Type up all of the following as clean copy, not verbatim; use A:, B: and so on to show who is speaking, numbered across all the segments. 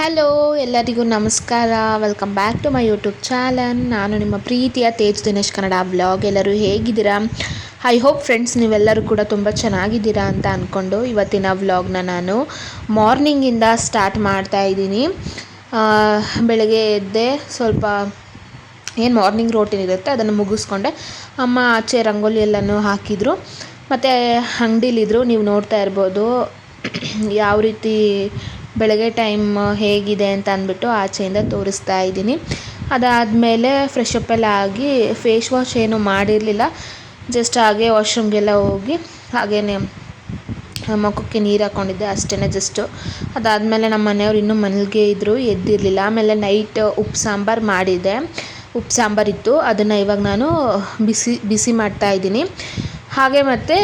A: Hello ಎಲ್ಲರಿಗೂ ನಮಸ್ಕಾರ. Welcome back to my YouTube channel. ನಾನು ನಿಮ್ಮ ಪ್ರೀತಿಯ ತೇಜ್ ದಿನೇಶ್ ಕನ್ನಡ ವ್ಲಾಗ್. ಎಲ್ಲರೂ ಹೇಗಿದ್ದೀರಾ? ಐ ಹೋಪ್ ಫ್ರೆಂಡ್ಸ್ ನೀವೆಲ್ಲರೂ ಕೂಡ ತುಂಬ ಚೆನ್ನಾಗಿದ್ದೀರಾ ಅಂತ ಅಂದ್ಕೊಂಡು ಇವತ್ತಿನ ವ್ಲಾಗ್ನ ನಾನು ಮಾರ್ನಿಂಗಿಂದ ಸ್ಟಾರ್ಟ್ ಮಾಡ್ತಾ ಇದ್ದೀನಿ. ಬೆಳಗ್ಗೆ ಎದ್ದೆ ಸ್ವಲ್ಪ ಏನು ಮಾರ್ನಿಂಗ್ ರೋಟೀನ್ ಇರುತ್ತೆ ಅದನ್ನು ಮುಗಿಸ್ಕೊಂಡೆ. ಅಮ್ಮ ಆಚೆ ರಂಗೋಲಿ ಎಲ್ಲನೂ ಹಾಕಿದರು. ಮತ್ತು ಅಂಗಡಿಲಿದ್ರು, ನೀವು ನೋಡ್ತಾ ಇರ್ಬೋದು ಯಾವ ರೀತಿ ಬೆಳಗ್ಗೆ ಟೈಮ್ ಹೇಗಿದೆ ಅಂತ ಅಂದ್ಬಿಟ್ಟು ಆಚೆಯಿಂದ ತೋರಿಸ್ತಾ ಇದ್ದೀನಿ. ಅದಾದಮೇಲೆ ಫ್ರೆಶಪ್ ಎಲ್ಲ ಆಗಿ ಫೇಸ್ ವಾಶ್ ಏನೂ ಮಾಡಿರಲಿಲ್ಲ. ಜಸ್ಟ್ ಹಾಗೆ ವಾಶ್ರೂಮ್ಗೆಲ್ಲ ಹೋಗಿ ಹಾಗೇ ಮುಖಕ್ಕೆ ನೀರು ಹಾಕ್ಕೊಂಡಿದ್ದೆ ಅಷ್ಟೇ ಜಸ್ಟು. ಅದಾದಮೇಲೆ ನಮ್ಮ ಮನೆಯವ್ರು ಇನ್ನೂ ಮನೆಗೆ ಇದ್ದರು, ಎದ್ದಿರಲಿಲ್ಲ. ಆಮೇಲೆ ನೈಟ್ ಉಪ್ಪು ಸಾಂಬಾರು ಮಾಡಿದ್ದೆ. ಉಪ್ಪು ಸಾಂಬಾರಿತ್ತು, ಅದನ್ನು ಇವಾಗ ನಾನು ಬಿಸಿ ಮಾಡ್ತಾಯಿದ್ದೀನಿ. ಹಾಗೆ ಮತ್ತು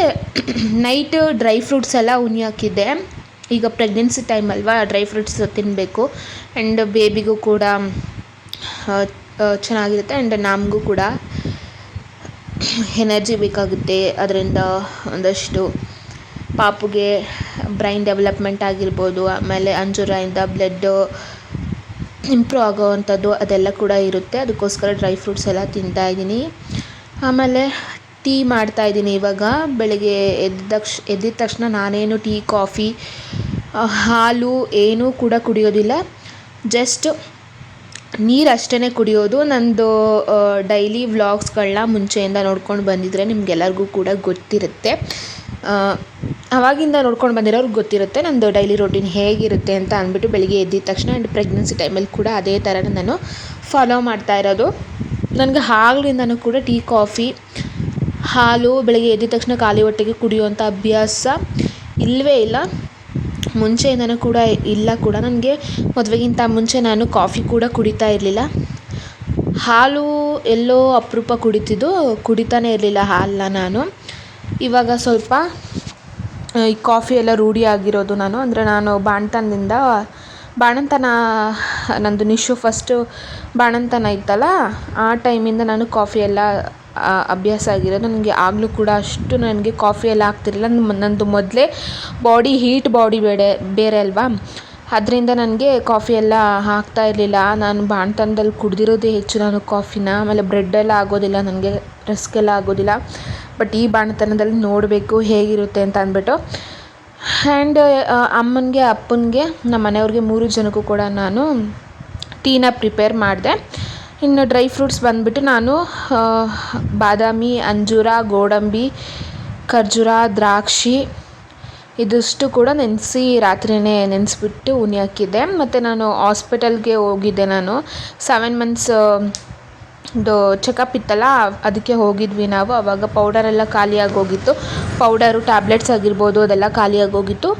A: ನೈಟು ಡ್ರೈ ಫ್ರೂಟ್ಸ್ ಎಲ್ಲ ಉನಿ ಹಾಕಿದ್ದೆ. ಈಗ ಪ್ರೆಗ್ನೆನ್ಸಿ ಟೈಮ್ ಅಲ್ವಾ, ಡ್ರೈ ಫ್ರೂಟ್ಸ್ ತಿನ್ನಬೇಕು. ಆ್ಯಂಡ್ ಬೇಬಿಗೂ ಕೂಡ ಚೆನ್ನಾಗಿರುತ್ತೆ ಆ್ಯಂಡ್ ನಮಗೂ ಕೂಡ ಎನರ್ಜಿ ಬೇಕಾಗುತ್ತೆ. ಅದರಿಂದ ಒಂದಷ್ಟು ಪಾಪುಗೆ ಬ್ರೈನ್ ಡೆವಲಪ್ಮೆಂಟ್ ಆಗಿರ್ಬೋದು, ಆಮೇಲೆ ಅಂಜೂರದಿಂದ ಬ್ಲಡ್ಡು ಇಂಪ್ರೂವ್ ಆಗೋವಂಥದ್ದು ಅದೆಲ್ಲ ಕೂಡ ಇರುತ್ತೆ. ಅದಕ್ಕೋಸ್ಕರ ಡ್ರೈ ಫ್ರೂಟ್ಸ್ ಎಲ್ಲ ತಿಂತಾಯಿದ್ದೀನಿ. ಆಮೇಲೆ ಟೀ ಮಾಡ್ತಾಯಿದ್ದೀನಿ ಇವಾಗ. ಬೆಳಗ್ಗೆ ಎದ್ದಿದ ತಕ್ಷಣ ನಾನೇನು ಟೀ ಕಾಫಿ ಹಾಲು ಏನೂ ಕೂಡ ಕುಡಿಯೋದಿಲ್ಲ. ಜಸ್ಟ್ ನೀರು ಅಷ್ಟೇ ಕುಡಿಯೋದು. ನಂದು ಡೈಲಿ ವ್ಲಾಗ್ಸ್ಗಳನ್ನ ಮುಂಚೆಯಿಂದ ನೋಡ್ಕೊಂಡು ಬಂದಿದ್ದರೆ ನಿಮಗೆಲ್ಲರಿಗೂ ಕೂಡ ಗೊತ್ತಿರುತ್ತೆ. ಆವಾಗಿಂದ ನೋಡ್ಕೊಂಡು ಬಂದಿರೋರ್ಗೆ ಗೊತ್ತಿರುತ್ತೆ ನಂದು ಡೈಲಿ ರೊಟೀನ್ ಹೇಗಿರುತ್ತೆ ಅಂತ ಅಂದ್ಬಿಟ್ಟು. ಬೆಳಿಗ್ಗೆ ಎದ್ದಿದ ತಕ್ಷಣ ಆ್ಯಂಡ್ ಪ್ರೆಗ್ನೆನ್ಸಿ ಟೈಮಲ್ಲಿ ಕೂಡ ಅದೇ ಥರನೇ ನಾನು ಫಾಲೋ ಮಾಡ್ತಾ ಇರೋದು. ನನಗೆ ಆಗ್ಲಿಂದನೂ ಕೂಡ ಟೀ ಕಾಫಿ ಹಾಲು ಬೆಳಗ್ಗೆ ಎದ್ದಿದ ತಕ್ಷಣ ಖಾಲಿ ಹೊಟ್ಟೆಗೆ ಕುಡಿಯುವಂಥ ಅಭ್ಯಾಸ ಇಲ್ಲವೇ ಇಲ್ಲ. ಮುಂಚೆಯಿಂದನೂ ಕೂಡ ಇಲ್ಲ ಕೂಡ. ನನಗೆ ಮದುವೆಗಿಂತ ಮುಂಚೆ ನಾನು ಕಾಫಿ ಕೂಡ ಕುಡಿತಾ ಇರಲಿಲ್ಲ. ಹಾಲು ಎಲ್ಲೋ ಅಪರೂಪ ಕುಡಿತಾನೇ ಇರಲಿಲ್ಲ ಹಾಲನ್ನ ನಾನು. ಇವಾಗ ಸ್ವಲ್ಪ ಈ ಕಾಫಿ ಎಲ್ಲ ರೂಢಿ ಆಗಿರೋದು ನಾನು. ಅಂದರೆ ನಾನು ಬಾಣಂತನ ನಂದು ನಿಶು ಫಸ್ಟು ಬಾಣಂತನ ಇತ್ತಲ್ಲ, ಆ ಟೈಮಿಂದ ನಾನು ಕಾಫಿ ಎಲ್ಲ ಅಭ್ಯಾಸ ಆಗಿರೋದು. ನನಗೆ ಆಗಲೂ ಕೂಡ ಅಷ್ಟು ನನಗೆ ಕಾಫಿ ಎಲ್ಲ ಆಗ್ತಿರಲಿಲ್ಲ. ನಂದು ಮೊದಲೇ ಹೀಟ್ ಬಾಡಿ ಬೇರೆ ಅಲ್ವಾ, ಅದರಿಂದ ನನಗೆ ಕಾಫಿ ಎಲ್ಲ ಆಗ್ತಾ ಇರಲಿಲ್ಲ. ನಾನು ಬಾಣಂತನದಲ್ಲಿ ಕುಡಿದಿರೋದೇ ಹೆಚ್ಚು ನಾನು ಕಾಫಿನ. ಆಮೇಲೆ ಬ್ರೆಡ್ಡೆಲ್ಲ ಆಗೋದಿಲ್ಲ ನನಗೆ, ರಸ್ಕೆಲ್ಲ ಆಗೋದಿಲ್ಲ. ಬಟ್ ಈ ಬಾಣಂತನದಲ್ಲಿ ನೋಡಬೇಕು ಹೇಗಿರುತ್ತೆ ಅಂತ ಅಂದ್ಬಿಟ್ಟು. ಆ್ಯಂಡ್ ಅಮ್ಮನಿಗೆ ಅಪ್ಪನಿಗೆ ನಮ್ಮ ಮನೆಯವ್ರಿಗೆ 3 ಜನಕ್ಕೂ ಕೂಡ ನಾನು ಟೀನ ಪ್ರಿಪೇರ್ ಮಾಡಿದೆ. ಇನ್ನು ಡ್ರೈ ಫ್ರೂಟ್ಸ್ ಬಂದುಬಿಟ್ಟು ನಾನು ಬಾದಾಮಿ, ಅಂಜೂರ, ಗೋಡಂಬಿ, ಖರ್ಜೂರ, ದ್ರಾಕ್ಷಿ ಇದಿಷ್ಟು ಕೂಡ ರಾತ್ರಿಯೇ ನೆನೆಸ್ಬಿಟ್ಟು ಉನಿ ಹಾಕಿದ್ದೆ. ಮತ್ತು ನಾನು ಹಾಸ್ಪಿಟಲ್ಗೆ ಹೋಗಿದ್ದೆ. ನಾನು 7 ಮಂತ್ಸ್ ಚೆಕಪ್ ಇತ್ತಲ್ಲ, ಅದಕ್ಕೆ ಹೋಗಿದ್ವಿ ನಾವು. ಆವಾಗ ಪೌಡರೆಲ್ಲ ಖಾಲಿಯಾಗಿ ಹೋಗಿತ್ತು. ಪೌಡರು ಟ್ಯಾಬ್ಲೆಟ್ಸ್ ಆಗಿರ್ಬೋದು ಅದೆಲ್ಲ ಖಾಲಿಯಾಗಿ ಹೋಗಿತ್ತು.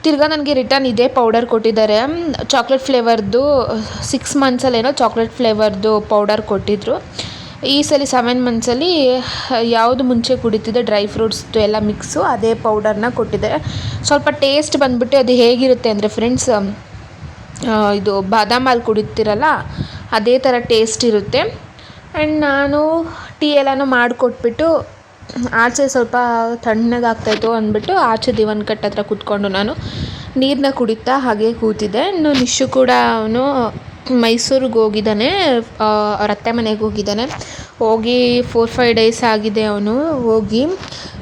A: ತಿರ್ಗಾ ನನಗೆ ರಿಟರ್ನ್ ಇದೇ ಪೌಡರ್ ಕೊಟ್ಟಿದ್ದಾರೆ. ಚಾಕ್ಲೇಟ್ ಫ್ಲೇವರ್ದು 6 ಮಂತ್ಸಲ್ಲೇನೋ ಚಾಕ್ಲೇಟ್ ಫ್ಲೇವರ್ದು ಪೌಡರ್ ಕೊಟ್ಟಿದ್ದರು. ಈ ಸಲ 7 ಮಂತ್ಸಲ್ಲಿ ಯಾವುದು ಮುಂಚೆ ಕುಡಿತಿದ್ದೆ ಡ್ರೈ ಫ್ರೂಟ್ಸ್ದು ಎಲ್ಲ ಮಿಕ್ಸು, ಅದೇ ಪೌಡರ್ನ ಕೊಟ್ಟಿದ್ದಾರೆ. ಸ್ವಲ್ಪ ಟೇಸ್ಟ್ ಬಂದುಬಿಟ್ಟು ಅದು ಹೇಗಿರುತ್ತೆ ಅಂದರೆ ಫ್ರೆಂಡ್ಸ್, ಇದು ಬಾದಾಮ್ ಹಾಲು ಕುಡಿತೀರಲ್ಲ ಅದೇ ಥರ ಟೇಸ್ಟ್ ಇರುತ್ತೆ. ಆ್ಯಂಡ್ ನಾನು ಟೀ ಎಲ್ಲನೂ ಮಾಡಿಕೊಟ್ಬಿಟ್ಟು ಆಚೆ ಸ್ವಲ್ಪ ತಣ್ಣಗಾಗ್ತಾಯಿತ್ತು ಅಂದ್ಬಿಟ್ಟು ಆಚೆ ದಿವಾನ್ ಕಟ್ ಹತ್ರ ಕೂತ್ಕೊಂಡು ನಾನು ನೀರನ್ನ ಕುಡಿತಾ ಹಾಗೆ ಕೂತಿದ್ದೆ. ಇನ್ನು ನಿಶು ಕೂಡ ಅವನು ಮೈಸೂರಿಗೆ ಹೋಗಿದ್ದಾನೆ, ಅವ್ರ ಅತ್ತೆ ಮನೆಗೆ ಹೋಗಿದ್ದಾನೆ. ಹೋಗಿ 4-5 ಡೇಸ್ ಆಗಿದೆ ಅವನು ಹೋಗಿ.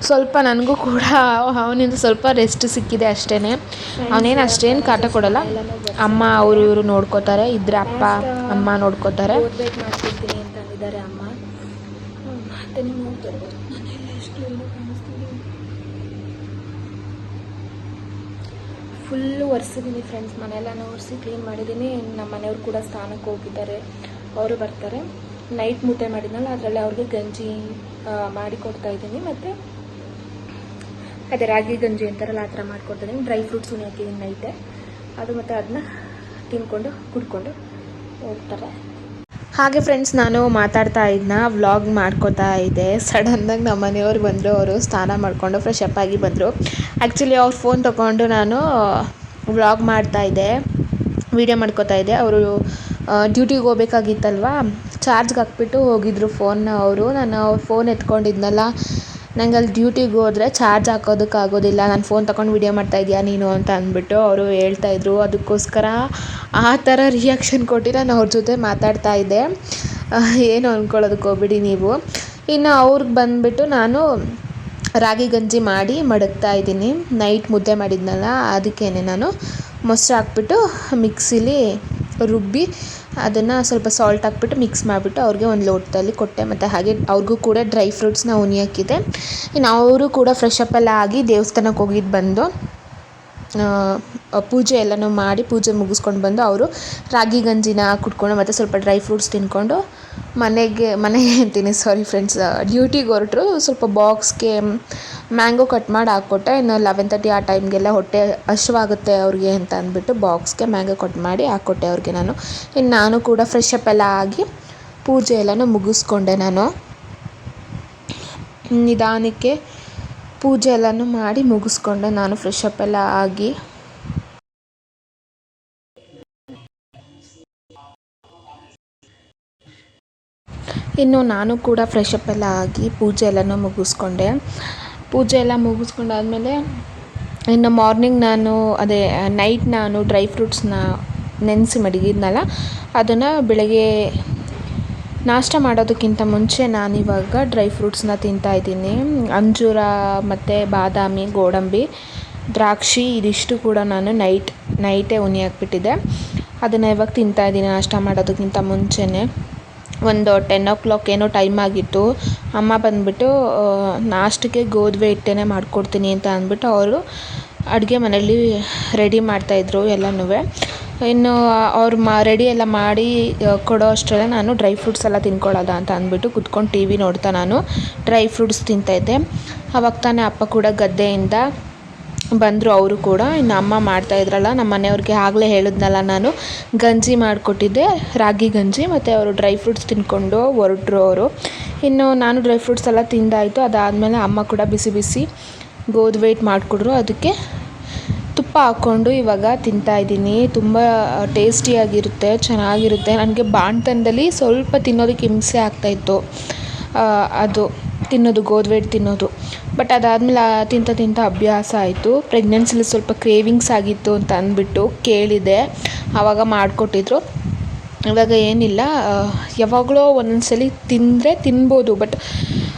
A: ಸ್ವಲ್ಪ ನನಗೂ ಕೂಡ ಅವನಿಂದ ಸ್ವಲ್ಪ ರೆಸ್ಟ್ ಸಿಕ್ಕಿದೆ ಅಷ್ಟೇ. ಅವನೇನು ಅಷ್ಟೇನು ಕಾಟ ಕೊಡೋಲ್ಲ. ಅಮ್ಮ ಅವರು ಇವರು ನೋಡ್ಕೋತಾರೆ, ಇದ್ದರೆ ಅಪ್ಪ ಅಮ್ಮ ನೋಡ್ಕೋತಾರೆ. ಮಾಡ್ತಿರ್ತೀನಿ ಅಂತ ಅಂದಿದ್ದಾರೆ ಅಮ್ಮ. ಮತ್ತೆ ನೀವು ನೋಡ್ತಾ ಇರ್ಬೋದು ಮನೆಯಲ್ಲಿ ಎಷ್ಟು ಎಲ್ಲ ಕಾಣಿಸ್ತೀನಿ. ಫುಲ್ಲು ಒರೆಸಿದ್ದೀನಿ ಫ್ರೆಂಡ್ಸ್, ಮನೆಯೆಲ್ಲ ಒರೆಸಿ ಕ್ಲೀನ್ ಮಾಡಿದ್ದೀನಿ. ನಮ್ಮ ಮನೆಯವ್ರು ಕೂಡ ಸ್ನಾನಕ್ಕೆ ಹೋಗಿದ್ದಾರೆ, ಅವರು ಬರ್ತಾರೆ. ನೈಟ್ ಮುದ್ದೆ ಮಾಡಿದ್ನಲ್ಲ ಅದರಲ್ಲಿ ಅವ್ರಿಗೆ ಗಂಜಿ ಮಾಡಿ ಕೊಡ್ತಾ ಇದ್ದೀನಿ. ಮತ್ತು ಅದೇ ರಾಗಿ ಗಂಜಿ ಅಂತಾರಲ್ಲ ಆ ಥರ ಮಾಡಿಕೊಡ್ತಾಯಿದ್ದೀನಿ. ಡ್ರೈ ಫ್ರೂಟ್ಸ್ ಉನಿ ಹಾಕಿದ್ದೀನಿ ನೈಟೇ, ಅದು ಮತ್ತು ಅದನ್ನ ತಿನ್ಕೊಂಡು ಕುಡ್ಕೊಂಡು ಹೋಗ್ತಾರೆ. ಹಾಗೆ ಫ್ರೆಂಡ್ಸ್, ನಾನು ಮಾತಾಡ್ತಾ ಇದ್ನ ವ್ಲಾಗ್ ಮಾಡ್ಕೋತಾ ಇದ್ದೆ. ಸಡನ್ನಾಗಿ ನಮ್ಮ ಮನೆಯವ್ರು ಬಂದರು. ಅವರು ಸ್ನಾನ ಮಾಡಿಕೊಂಡು ಫ್ರೆಶ್ ಅಪ್ ಆಗಿ ಬಂದರು. ಆ್ಯಕ್ಚುಲಿ ಅವ್ರ ಫೋನ್ ತೊಗೊಂಡು ನಾನು ವ್ಲಾಗ್ ಮಾಡ್ತಾಯಿದ್ದೆ, ವೀಡಿಯೋ ಮಾಡ್ಕೋತಾ ಇದ್ದೆ. ಅವರು ಡ್ಯೂಟಿಗೆ ಹೋಗ್ಬೇಕಾಗಿತ್ತಲ್ವ, ಚಾರ್ಜ್ಗೆ ಹಾಕ್ಬಿಟ್ಟು ಹೋಗಿದ್ರು ಫೋನ್ನ ಅವರು. ನಾನು ಅವ್ರ ಫೋನ್ ಎತ್ಕೊಂಡಿದ್ನಲ್ಲ, ನಂಗೆ ಅಲ್ಲಿ ಡ್ಯೂಟಿಗೆ ಹೋದರೆ ಚಾರ್ಜ್ ಹಾಕೋದಕ್ಕಾಗೋದಿಲ್ಲ, ನಾನು ಫೋನ್ ತೊಗೊಂಡು ವೀಡಿಯೋ ಮಾಡ್ತಾಯಿದ್ಯಾ ನೀನು ಅಂತ ಅಂದ್ಬಿಟ್ಟು ಅವರು ಹೇಳ್ತಾಯಿದ್ರು. ಅದಕ್ಕೋಸ್ಕರ ಆ ಥರ ರಿಯಾಕ್ಷನ್ ಕೊಟ್ಟು ನಾನು ಅವ್ರ ಜೊತೆ ಮಾತಾಡ್ತಾ ಇದ್ದೆ. ಏನು ಅಂದ್ಕೊಳ್ಳೋದಕ್ಕೆ ಹೋಗ್ಬಿಡಿ ನೀವು. ಇನ್ನು ಅವ್ರಿಗೆ ಬಂದುಬಿಟ್ಟು ನಾನು ರಾಗಿ ಗಂಜಿ ಮಾಡಿ ಮಡಗ್ತಾ ಇದ್ದೀನಿ. ನೈಟ್ ಮುದ್ದೆ ಮಾಡಿದ್ನಲ್ಲ, ಅದಕ್ಕೇ ನಾನು ಮೊಸರು ಹಾಕ್ಬಿಟ್ಟು ಮಿಕ್ಸಿಲಿ ರುಬ್ಬಿ ಅದನ್ನು ಸ್ವಲ್ಪ ಸಾಲ್ಟ್ ಹಾಕ್ಬಿಟ್ಟು ಮಿಕ್ಸ್ ಮಾಡಿಬಿಟ್ಟು ಅವ್ರಿಗೆ ಒಂದು ಲೋಟದಲ್ಲಿ ಕೊಟ್ಟೆ. ಮತ್ತು ಹಾಗೆ ಅವ್ರಿಗೂ ಕೂಡ ಡ್ರೈ ಫ್ರೂಟ್ಸ್ನ ಉಣಿಯೋಕ್ಕಿದೆ. ಇನ್ನು ಅವರು ಕೂಡ ಫ್ರೆಶ್ ಅಪ್ ಎಲ್ಲ ಆಗಿ ದೇವಸ್ಥಾನಕ್ಕೆ ಹೋಗಿದ್ದು ಬಂದು ಪೂಜೆ ಎಲ್ಲನೂ ಮಾಡಿ ಪೂಜೆ ಮುಗಿಸ್ಕೊಂಡು ಬಂದು ಅವರು ರಾಗಿ ಗಂಜಿನ ಕುಡ್ಕೊಂಡು ಮತ್ತು ಸ್ವಲ್ಪ ಡ್ರೈ ಫ್ರೂಟ್ಸ್ ತಿಂದ್ಕೊಂಡು ಮನೆಗೆ ಅಂತೀನಿ, ಸಾರಿ ಫ್ರೆಂಡ್ಸ್, ಡ್ಯೂಟಿಗೆ ಹೊರಟರು. ಸ್ವಲ್ಪ ಬಾಕ್ಸ್ಗೆ ಮ್ಯಾಂಗೋ ಕಟ್ ಮಾಡಿ ಹಾಕ್ಕೊಟ್ಟೆ. ಇನ್ನು 11:30 ಆ ಟೈಮ್ಗೆಲ್ಲ ಹೊಟ್ಟೆ ಹಸಿವಾಗುತ್ತೆ ಅವ್ರಿಗೆ ಅಂತ ಅಂದ್ಬಿಟ್ಟು ಬಾಕ್ಸ್ಗೆ ಮ್ಯಾಂಗೋ ಕಟ್ ಮಾಡಿ ಹಾಕ್ಕೊಟ್ಟೆ ಅವ್ರಿಗೆ ನಾನು. ಇನ್ನು ನಾನು ಕೂಡ ಫ್ರೆಶ್ ಅಪ್ ಎಲ್ಲ ಆಗಿ ಪೂಜೆ ಎಲ್ಲನೂ ಮುಗಿಸ್ಕೊಂಡೆ. ನಾನು ನಿಧಾನಕ್ಕೆ ಪೂಜೆ ಎಲ್ಲನೂ ಮಾಡಿ ಮುಗಿಸ್ಕೊಂಡೆ ನಾನು ಫ್ರೆಶ್ ಅಪ್ ಎಲ್ಲ ಆಗಿ. ಇನ್ನು ನಾನು ಕೂಡ ಫ್ರೆಶ್ ಅಪ್ ಎಲ್ಲ ಆಗಿ ಪೂಜೆ ಎಲ್ಲನೂ ಮುಗಿಸ್ಕೊಂಡೆ. ಪೂಜೆ ಎಲ್ಲ ಮುಗಿಸ್ಕೊಂಡಾದ್ಮೇಲೆ ಇನ್ನು ಮಾರ್ನಿಂಗ್ ನೈಟ್ ನಾನು ಡ್ರೈ ಫ್ರೂಟ್ಸ್ನ ನೆನೆಸಿ ಮಡಗಿದ್ನಲ್ಲ, ಅದನ್ನು ಬೆಳಗ್ಗೆ ನಾಷ್ಟ ಮಾಡೋದಕ್ಕಿಂತ ಮುಂಚೆ ನಾನಿವಾಗ ಡ್ರೈ ಫ್ರೂಟ್ಸ್ನ ತಿಂತಾಯಿದ್ದೀನಿ. ಅಂಜೂರ ಮತ್ತು ಬಾದಾಮಿ, ಗೋಡಂಬಿ, ದ್ರಾಕ್ಷಿ ಇದಿಷ್ಟು ಕೂಡ ನಾನು ನೈಟೇ ಉನಿ ಹಾಕ್ಬಿಟ್ಟಿದ್ದೆ. ಅದನ್ನು ಇವಾಗ ತಿಂತಾಯಿದ್ದೀನಿ ನಾಷ್ಟ ಮಾಡೋದಕ್ಕಿಂತ ಮುಂಚೆನೇ. ಒಂದು 10 o'clock ಏನೋ ಟೈಮ್ ಆಗಿತ್ತು. ಅಮ್ಮ ಬಂದುಬಿಟ್ಟು ನಾಷ್ಟಕ್ಕೆ ಗೋಧಿ ಹಿಟ್ಟೇ ಮಾಡಿಕೊಡ್ತೀನಿ ಅಂತ ಅಂದ್ಬಿಟ್ಟು ಅವರು ಅಡುಗೆ ಮನೆಯಲ್ಲಿ ರೆಡಿ ಮಾಡ್ತಾಯಿದ್ರು ಎಲ್ಲನೂ. ಇನ್ನು ಅವ್ರು ರೆಡಿ ಎಲ್ಲ ಮಾಡಿ ಕೊಡೋ ಅಷ್ಟರಲ್ಲೇ ನಾನು ಡ್ರೈ ಫ್ರೂಟ್ಸ್ ಎಲ್ಲ ತಿನ್ಕೊಳ್ಳೋದ ಅಂತ ಅಂದ್ಬಿಟ್ಟು ಕುತ್ಕೊಂಡು ಟಿ ವಿ ನೋಡ್ತಾ ನಾನು ಡ್ರೈ ಫ್ರೂಟ್ಸ್ ತಿಂತಾಯಿದ್ದೆ. ಆವಾಗ ತಾನೇ ಅಪ್ಪ ಕೂಡ ಗದ್ದೆಯಿಂದ ಬಂದರು. ಅವರು ಕೂಡ ಇನ್ನು ಅಮ್ಮ ಮಾಡ್ತಾಯಿದ್ರಲ್ಲ, ನಮ್ಮ ಮನೆಯವ್ರಿಗೆ ಆಗಲೇ ಹೇಳಿದ್ನಲ್ಲ ನಾನು ಗಂಜಿ ಮಾಡಿಕೊಟ್ಟಿದ್ದೆ, ರಾಗಿ ಗಂಜಿ, ಮತ್ತು ಅವರು ಡ್ರೈ ಫ್ರೂಟ್ಸ್ ತಿಂದ್ಕೊಂಡು ಹೊರಟ್ರು ಅವರು. ಇನ್ನು ನಾನು ಡ್ರೈ ಫ್ರೂಟ್ಸ್ ಎಲ್ಲ ತಿಂದಾಯಿತು. ಅದಾದಮೇಲೆ ಅಮ್ಮ ಕೂಡ ಬಿಸಿ ಬಿಸಿ ಗೋಧಿ ಹಿಟ್ಟು ಮಾಡಿಕೊಟ್ರು. ಅದಕ್ಕೆ ತುಪ್ಪ ಹಾಕ್ಕೊಂಡು ಇವಾಗ ತಿಂತಾಯಿದ್ದೀನಿ. ತುಂಬ ಟೇಸ್ಟಿಯಾಗಿರುತ್ತೆ, ಚೆನ್ನಾಗಿರುತ್ತೆ. ನನಗೆ ಬಾಣತನದಲ್ಲಿ ಸ್ವಲ್ಪ ತಿನ್ನೋದಕ್ಕೆ ಹಿಂಸೆ ಆಗ್ತಾಯಿತ್ತು, ಅದು ತಿನ್ನೋದು ಗೋಧಿ ಹಿಟ್ಟು ತಿನ್ನೋದು. ಬಟ್ ಅದಾದಮೇಲೆ ತಿಂತ ಅಭ್ಯಾಸ ಆಯಿತು. ಪ್ರೆಗ್ನೆನ್ಸಿಲಿ ಸ್ವಲ್ಪ ಕ್ರೇವಿಂಗ್ಸ್ ಆಗಿತ್ತು ಅಂತ ಅಂದ್ಬಿಟ್ಟು ಕೇಳಿದೆ, ಆವಾಗ ಮಾಡಿಕೊಟ್ಟಿದ್ರು. ಇವಾಗ ಏನಿಲ್ಲ, ಯಾವಾಗಲೋ ಒಂದೊಂದು ಸಲ ತಿಂದರೆ ತಿನ್ಬೋದು. ಬಟ್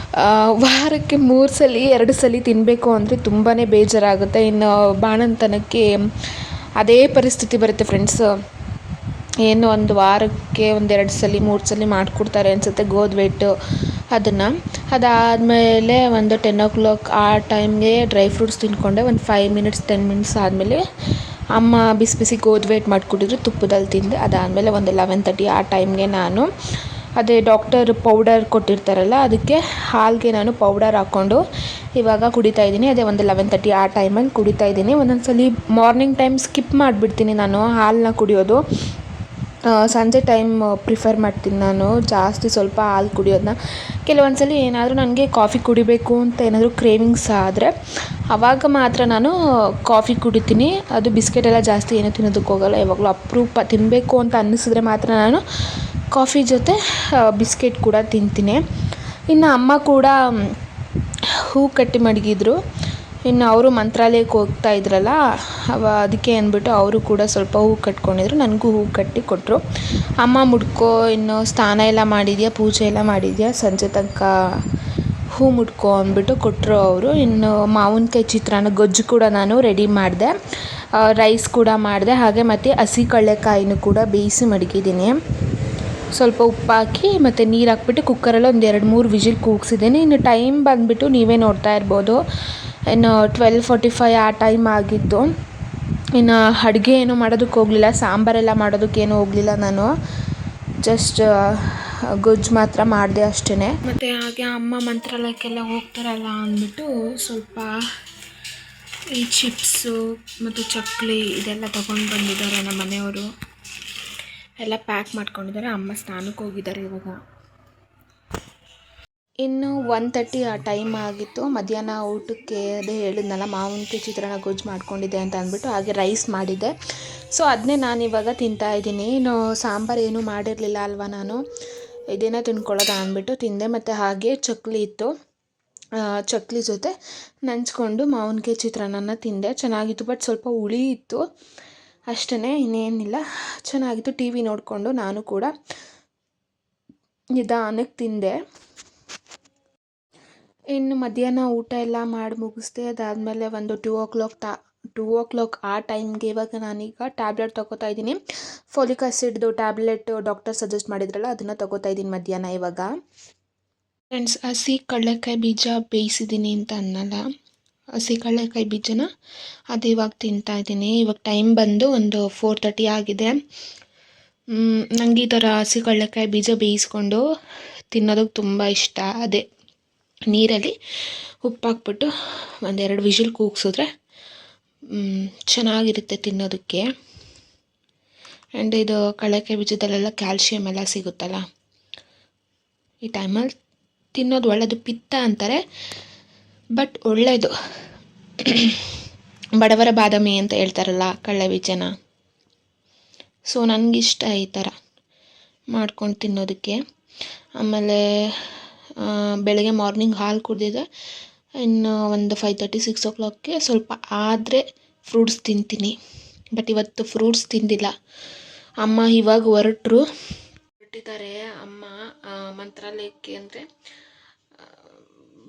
A: ವಾರಕ್ಕೆ 3 ಸಲ 2 ಸಲ ತಿನ್ನಬೇಕು ಅಂದರೆ ತುಂಬಾ ಬೇಜಾರಾಗುತ್ತೆ. ಇನ್ನು ಬಾಣಂತನಕ್ಕೆ ಅದೇ ಪರಿಸ್ಥಿತಿ ಬರುತ್ತೆ ಫ್ರೆಂಡ್ಸ್. ಏನು ಒಂದು ವಾರಕ್ಕೆ 1-2 ಸಲ 3 ಸಲ ಮಾಡಿಕೊಡ್ತಾರೆ ಅನಿಸುತ್ತೆ ಗೋಧಿ ಹಿಟ್ಟು ಅದನ್ನು. ಅದಾದಮೇಲೆ ಒಂದು 10 o'clock ಆ ಟೈಮ್ಗೆ ಡ್ರೈ ಫ್ರೂಟ್ಸ್ ತಿಂದ್ಕೊಂಡೆ. ಒಂದು 5 ಮಿನಿಟ್ಸ್ 10 ಮಿನಿಟ್ಸ್ ಆದಮೇಲೆ ಅಮ್ಮ ಬಿಸಿ ಬಿಸಿ ಗೋಧಿ ಹಿಟ್ಟು ಮಾಡಿಕೊಟ್ಟಿದ್ರು, ತುಪ್ಪದಲ್ಲಿ ತಿಂದೆ. ಅದಾದಮೇಲೆ ಒಂದು 11:30 ಆ ಟೈಮ್ಗೆ ನಾನು ಅದೇ ಡಾಕ್ಟರ್ ಪೌಡರ್ ಕೊಟ್ಟಿರ್ತಾರಲ್ಲ, ಅದಕ್ಕೆ ಹಾಲಿಗೆ ನಾನು ಪೌಡರ್ ಹಾಕ್ಕೊಂಡು ಇವಾಗ ಕುಡಿತಾಯಿದ್ದೀನಿ. ಅದೇ ಒಂದು 11:30 ಆ ಟೈಮಲ್ಲಿ ಕುಡಿತಾಯಿದ್ದೀನಿ. ಒಂದೊಂದು ಸಲ ಮಾರ್ನಿಂಗ್ ಟೈಮ್ ಸ್ಕಿಪ್ ಮಾಡಿಬಿಡ್ತೀನಿ ನಾನು ಹಾಲನ್ನ ಕುಡಿಯೋದು. ಸಂಜೆ ಟೈಮ್ ಪ್ರಿಫರ್ ಮಾಡ್ತೀನಿ ನಾನು ಜಾಸ್ತಿ ಸ್ವಲ್ಪ ಹಾಲು ಕುಡಿಯೋದನ್ನ. ಕೆಲವೊಂದು ಸಲ ಏನಾದರೂ ನನಗೆ ಕಾಫಿ ಕುಡಿಬೇಕು ಅಂತ ಏನಾದರೂ ಕ್ರೇವಿಂಗ್ಸ್ ಆದರೆ ಆವಾಗ ಮಾತ್ರ ನಾನು ಕಾಫಿ ಕುಡಿತೀನಿ. ಅದು ಬಿಸ್ಕೆಟ್ ಎಲ್ಲ ಜಾಸ್ತಿ ಏನೂ ತಿನ್ನೋದಕ್ಕೆ ಹೋಗಲ್ಲ. ಯಾವಾಗಲೂ ಅಪರೂಪ ತಿನ್ನಬೇಕು ಅಂತ ಅನ್ನಿಸಿದ್ರೆ ಮಾತ್ರ ನಾನು ಕಾಫಿ ಜೊತೆ ಬಿಸ್ಕೆಟ್ ಕೂಡ ತಿಂತೀನಿ. ಇನ್ನು ಅಮ್ಮ ಕೂಡ ಹೂ ಕಟ್ಟಿ ಮಡಗಿದ್ರು. ಇನ್ನು ಅವರು ಮಂತ್ರಾಲಯಕ್ಕೆ ಹೋಗ್ತಾ ಇದ್ರಲ್ಲ, ಅದಕ್ಕೆ ಅಂದ್ಬಿಟ್ಟು ಅವರು ಕೂಡ ಸ್ವಲ್ಪ ಹೂ ಕಟ್ಕೊಂಡಿದ್ರು, ನನಗೂ ಹೂ ಕಟ್ಟಿ ಕೊಟ್ಟರು. ಅಮ್ಮ ಮುಡ್ಕೋ, ಇನ್ನು ಸ್ನಾನ ಎಲ್ಲ ಮಾಡಿದ್ಯಾ, ಪೂಜೆ ಎಲ್ಲ ಮಾಡಿದ್ಯಾ, ಸಂಜೆ ತನಕ ಹೂ ಮುಡ್ಕೋ ಅಂದ್ಬಿಟ್ಟು ಕೊಟ್ಟರು ಅವರು. ಇನ್ನು ಮಾವಿನಕಾಯಿ ಚಿತ್ರಾನ್ನ ಗೊಜ್ಜು ಕೂಡ ನಾನು ರೆಡಿ ಮಾಡಿದೆ, ರೈಸ್ ಕೂಡ ಮಾಡಿದೆ. ಹಾಗೆ ಮತ್ತು ಹಸಿ ಕಡಲೆಕಾಯಿನೂ ಕೂಡ ಬೇಯಿಸಿ ಮಡಗಿದ್ದೀನಿ. ಸ್ವಲ್ಪ ಉಪ್ಪು ಹಾಕಿ ಮತ್ತು ನೀರು ಹಾಕ್ಬಿಟ್ಟು ಕುಕ್ಕರಲ್ಲಿ ಒಂದು 2-3 ವಿಜಿಲ್ ಕೂಗಿಸಿದ್ದೀನಿ. ಇನ್ನು ಟೈಮ್ ಬಂದುಬಿಟ್ಟು ನೀವೇ ನೋಡ್ತಾ ಇರ್ಬೋದು, ಇನ್ನು 12:45 ಆ ಟೈಮ್ ಆಗಿತ್ತು. ಇನ್ನು ಅಡುಗೆ ಏನೂ ಮಾಡೋದಕ್ಕೆ ಹೋಗಲಿಲ್ಲ, ಸಾಂಬಾರೆಲ್ಲ ಮಾಡೋದಕ್ಕೇನು ಹೋಗಲಿಲ್ಲ ನಾನು. ಜಸ್ಟ್ ಗೊಜ್ಜು ಮಾತ್ರ ಮಾಡಿದೆ ಅಷ್ಟೇ. ಮತ್ತು ಹಾಗೆ ಅಮ್ಮ ಮಂತ್ರಾಲಯಕ್ಕೆಲ್ಲ ಹೋಗ್ತಾರಲ್ಲ ಅಂದ್ಬಿಟ್ಟು ಸ್ವಲ್ಪ ಈ ಚಿಪ್ಸು ಮತ್ತು ಚಕ್ಕಲಿ ಇದೆಲ್ಲ ತೊಗೊಂಡು ಬಂದಿದ್ದಾರೆ ನಮ್ಮ ಮನೆಯವರು. ಎಲ್ಲ ಪ್ಯಾಕ್ ಮಾಡ್ಕೊಂಡಿದ್ದಾರೆ. ಅಮ್ಮ ಸ್ನಾನಕ್ಕೆ ಹೋಗಿದ್ದಾರೆ ಇವಾಗ. ಇನ್ನು 1:30 ಆ ಟೈಮ್ ಆಗಿತ್ತು. ಮಧ್ಯಾಹ್ನ ಊಟಕ್ಕೆ ಅದೇ ಹೇಳಿದ್ನಲ್ಲ, ಮಾವಿನಕಾಯಿ ಚಿತ್ರಾನ್ನ ಗೊಜ್ಜು ಮಾಡ್ಕೊಂಡಿದ್ದೆ ಅಂತ ಅಂದ್ಬಿಟ್ಟು, ಹಾಗೆ ರೈಸ್ ಮಾಡಿದ್ದೆ. ಸೊ ಅದನ್ನೇ ನಾನು ಇವಾಗ ತಿಂತಾಯಿದ್ದೀನಿ. ಇನ್ನು ಸಾಂಬಾರು ಏನೂ ಮಾಡಿರಲಿಲ್ಲ ಅಲ್ವಾ, ನಾನು ಇದೇನೇ ತಿನ್ಕೊಳ್ಳೋದ ಅಂದ್ಬಿಟ್ಟು ತಿಂದೆ. ಮತ್ತು ಹಾಗೆ ಚಕ್ಕಲಿ ಇತ್ತು, ಚಕ್ಲಿ ಜೊತೆ ನಂಚ್ಕೊಂಡು ಮಾವಿನಕಾಯಿ ಚಿತ್ರಾನ್ನ ತಿಂದೆ. ಚೆನ್ನಾಗಿತ್ತು, ಬಟ್ ಸ್ವಲ್ಪ ಹುಳಿ ಇತ್ತು ಅಷ್ಟೇ, ಇನ್ನೇನಿಲ್ಲ. ಚೆನ್ನಾಗಿತ್ತು. ಟಿ ವಿ ನೋಡಿಕೊಂಡು ನಾನು ಕೂಡ ನಿಧಾನಕ್ಕೆ ತಿಂದೆ. ಇನ್ನು ಮಧ್ಯಾಹ್ನ ಊಟ ಎಲ್ಲ ಮಾಡಿ ಮುಗಿಸ್ದೆ. ಅದಾದಮೇಲೆ ಒಂದು 2 o'clock ಆ ಟೈಮ್ಗೆ ಇವಾಗ ನಾನೀಗ ಟ್ಯಾಬ್ಲೆಟ್ ತೊಗೋತಾ ಇದ್ದೀನಿ. ಫೋಲಿಕ್ ಆ್ಯಸಿಡ್ದು ಟ್ಯಾಬ್ಲೆಟ್ ಡಾಕ್ಟರ್ ಸಜೆಸ್ಟ್ ಮಾಡಿದ್ರಲ್ಲ, ಅದನ್ನು ತೊಗೋತಾ ಇದ್ದೀನಿ ಮಧ್ಯಾಹ್ನ ಇವಾಗ. ಫ್ರೆಂಡ್ಸ್, ಹಸಿ ಕಡಲೆಕಾಯಿ ಬೀಜ ಬೇಯಿಸಿದ್ದೀನಿ ಅಂತ ಅನ್ನಲ್ಲ, ಹಸಿ ಕಡಲೆಕಾಯಿ ಬೀಜನ ಅದು ಇವಾಗ ತಿಂತಾಯಿದ್ದೀನಿ. ಇವಾಗ ಟೈಮ್ ಬಂದು ಒಂದು 4:30 ಆಗಿದೆ. ನನಗೆ ಈ ಥರ ಹಸಿ ಕಡಲೆಕಾಯಿ ಬೀಜ ಬೇಯಿಸ್ಕೊಂಡು ತಿನ್ನೋದಕ್ಕೆ ತುಂಬ ಇಷ್ಟ. ಅದೇ ನೀರಲ್ಲಿ ಉಪ್ಪು ಹಾಕ್ಬಿಟ್ಟು 1-2 ವಿಷಲ್ ಕೂಗಿಸಿದ್ರೆ ಚೆನ್ನಾಗಿರುತ್ತೆ ತಿನ್ನೋದಕ್ಕೆ. ಆ್ಯಂಡ್ ಇದು ಕಡಲೆಕಾಯಿ ಬೀಜದಲ್ಲೆಲ್ಲ ಕ್ಯಾಲ್ಶಿಯಮ್ ಎಲ್ಲ ಸಿಗುತ್ತಲ್ಲ, ಈ ಟೈಮಲ್ಲಿ ತಿನ್ನೋದು ಒಳ್ಳೆಯದು. ಪಿತ್ತ ಅಂತಾರೆ, ಬಟ್ ಒಳ್ಳೆಯದು. ಬಡವರ ಬಾದಾಮಿ ಅಂತ ಹೇಳ್ತಾರಲ್ಲ ಕಡಲೆ ಬೀಜನ. ಸೊ ನನಗಿಷ್ಟ ಈ ಥರ ಮಾಡ್ಕೊಂಡು ತಿನ್ನೋದಕ್ಕೆ. ಆಮೇಲೆ ಬೆಳಗ್ಗೆ ಮಾರ್ನಿಂಗ್ ಹಾಲು ಕುಡಿದಿದ್ದೆ. ಇನ್ನು ಒಂದು 5:30-6 o'clockಗೆ ಸ್ವಲ್ಪ ಆದರೆ ಫ್ರೂಟ್ಸ್ ತಿಂತೀನಿ. ಬಟ್ ಇವತ್ತು ಫ್ರೂಟ್ಸ್ ತಿಂದಿಲ್ಲ. ಅಮ್ಮ ಇವಾಗ ಹೊರಟಿದ್ದಾರೆ. ಅಮ್ಮ ಮಂತ್ರಾಲಯಕ್ಕೆ ಅಂದರೆ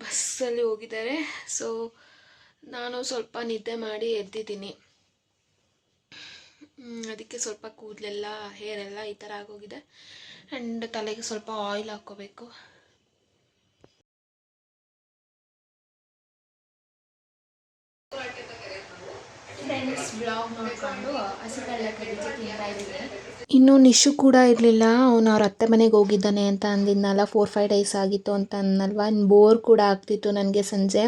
A: ಬಸ್ಸಲ್ಲಿ ಹೋಗಿದ್ದಾರೆ. ಸೊ ನಾನು ಸ್ವಲ್ಪ ನಿದ್ದೆ ಮಾಡಿ ಎದ್ದಿದ್ದೀನಿ. ಅದಕ್ಕೆ ಸ್ವಲ್ಪ ಕೂದಲೆಲ್ಲ ಹೇರೆಲ್ಲ ಈ ಥರ ಆಗೋಗಿದೆ. ಆ್ಯಂಡ್ ತಲೆಗೆ ಸ್ವಲ್ಪ ಆಯಿಲ್ ಹಾಕ್ಕೋಬೇಕು. ಫ್ರೆಂಡ್ಸ್, ಬ್ಲಾಗ್ ನೋಡಿಕೊಂಡು ಹಸಿ ಕಡಲೆಕಾಯಿ ಬೀಜ ತಿಂತಾ ಇದ್ದೀನಿ. ಇನ್ನು ನಿಶು ಕೂಡ ಇರಲಿಲ್ಲ. ಅವನು ಅವ್ರ ಅತ್ತೆ ಮನೆಗೆ ಹೋಗಿದ್ದಾನೆ ಅಂತ ಅಂದಿದ್ನಲ್ಲ, 4-5 days ಆಗಿತ್ತು ಅಂತ ಅನ್ನಲ್ವ. ಬೋರ್ ಕೂಡ ಆಗ್ತಿತ್ತು ನನಗೆ ಸಂಜೆ.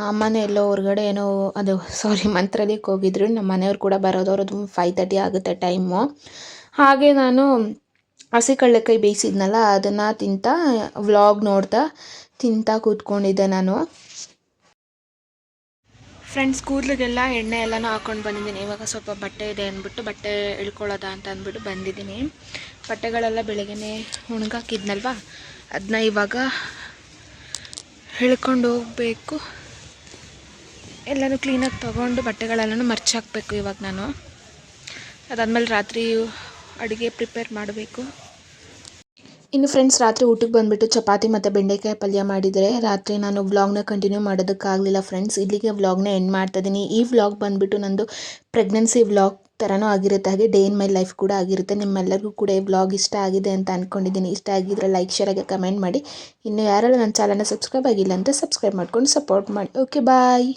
A: ಅಮ್ಮನೇ ಎಲ್ಲೋ ಹೊರಗಡೆ ಮಂತ್ರಾಲಯಕ್ಕೆ ಹೋಗಿದ್ರು. ನಮ್ಮ ಮನೆಯವ್ರು ಕೂಡ ಬರೋದವ್ರದ್ದು 5:30 ಆಗುತ್ತೆ ಟೈಮು. ಹಾಗೆ ನಾನು ಹಸಿ ಕಡಲೆಕಾಯಿ ಬೇಯಿಸಿದ್ನಲ್ಲ, ಅದನ್ನು ವ್ಲಾಗ್ ತಿಂತಾ ಕೂತ್ಕೊಂಡಿದ್ದೆ ನಾನು. ಫ್ರೆಂಡ್ಸ್, ಕೂದಲಿಗೆಲ್ಲ ಎಣ್ಣೆ ಎಲ್ಲನೂ ಹಾಕ್ಕೊಂಡು ಬಂದಿದ್ದೀನಿ. ಇವಾಗ ಸ್ವಲ್ಪ ಬಟ್ಟೆ ಇದೆ ಅಂದ್ಬಿಟ್ಟು ಬಟ್ಟೆ ಇಳ್ಕೊಳ್ಳೋದ ಅಂತ ಅಂದ್ಬಿಟ್ಟು ಬಂದಿದ್ದೀನಿ. ಬಟ್ಟೆಗಳೆಲ್ಲ ಬೆಳಗ್ಗೆನೇ ಒಣಗಾಕಿದ್ನಲ್ವ, ಅದನ್ನ ಇವಾಗ ಇಳ್ಕೊಂಡು ಹೋಗಬೇಕು. ಎಲ್ಲನೂ ಕ್ಲೀನಾಗಿ ತೊಗೊಂಡು ಬಟ್ಟೆಗಳೆಲ್ಲನೂ ಮರ್ಚಾಕಬೇಕು ಇವಾಗ ನಾನು. ಅದಾದಮೇಲೆ ರಾತ್ರಿ ಅಡುಗೆ ಪ್ರಿಪೇರ್ ಮಾಡಬೇಕು. ಇನ್ನು ಫ್ರೆಂಡ್ಸ್, ರಾತ್ರಿ ಊಟಕ್ಕೆ ಬಂದುಬಿಟ್ಟು ಚಪಾತಿ ಮತ್ತು ಬೆಂಡೆಕಾಯಿ ಪಲ್ಯ ಮಾಡಿದರೆ. ರಾತ್ರಿ ನಾನು ವ್ಲಾಗ್ನ ಕಂಟಿನ್ಯೂ ಮಾಡೋದಕ್ಕಾಗಲಿಲ್ಲ ಫ್ರೆಂಡ್ಸ್. ಇಲ್ಲಿಗೆ ವ್ಲಾಗ್ನ ಎಂಡ್ ಮಾಡ್ತಾಯಿದ್ದೀನಿ. ಈ ವ್ಲಾಗ್ ಬಂದುಬಿಟ್ಟು ನಂದು ಪ್ರೆಗ್ನೆನ್ಸಿ ವ್ಲಾಗ್ ಥರನೂ ಆಗಿರುತ್ತೆ, ಹಾಗೆ ಡೇ ಇನ್ ಮೈ ಲೈಫ್ ಕೂಡ ಆಗಿರುತ್ತೆ. ನಿಮ್ಮೆಲ್ಲರಿಗೂ ಕೂಡ ಈ ವ್ಲಾಗ್ ಇಷ್ಟ ಆಗಿದೆ ಅಂತ ಅಂದ್ಕೊಂಡಿದ್ದೀನಿ. ಇಷ್ಟ ಆಗಿದ್ದರೆ ಲೈಕ್, ಶೇರ್ ಆಗಿ ಕಮೆಂಟ್ ಮಾಡಿ. ಇನ್ನು ಯಾರೆಲ್ಲ ನನ್ನ ಚಾನಲ್ನ ಸಬ್ಸ್ಕ್ರೈಬ್ ಆಗಿಲ್ಲ ಅಂದರೆ ಸಬ್ಸ್ಕ್ರೈಬ್ ಮಾಡ್ಕೊಂಡು ಸಪೋರ್ಟ್ ಮಾಡಿ. ಓಕೆ, ಬಾಯ್.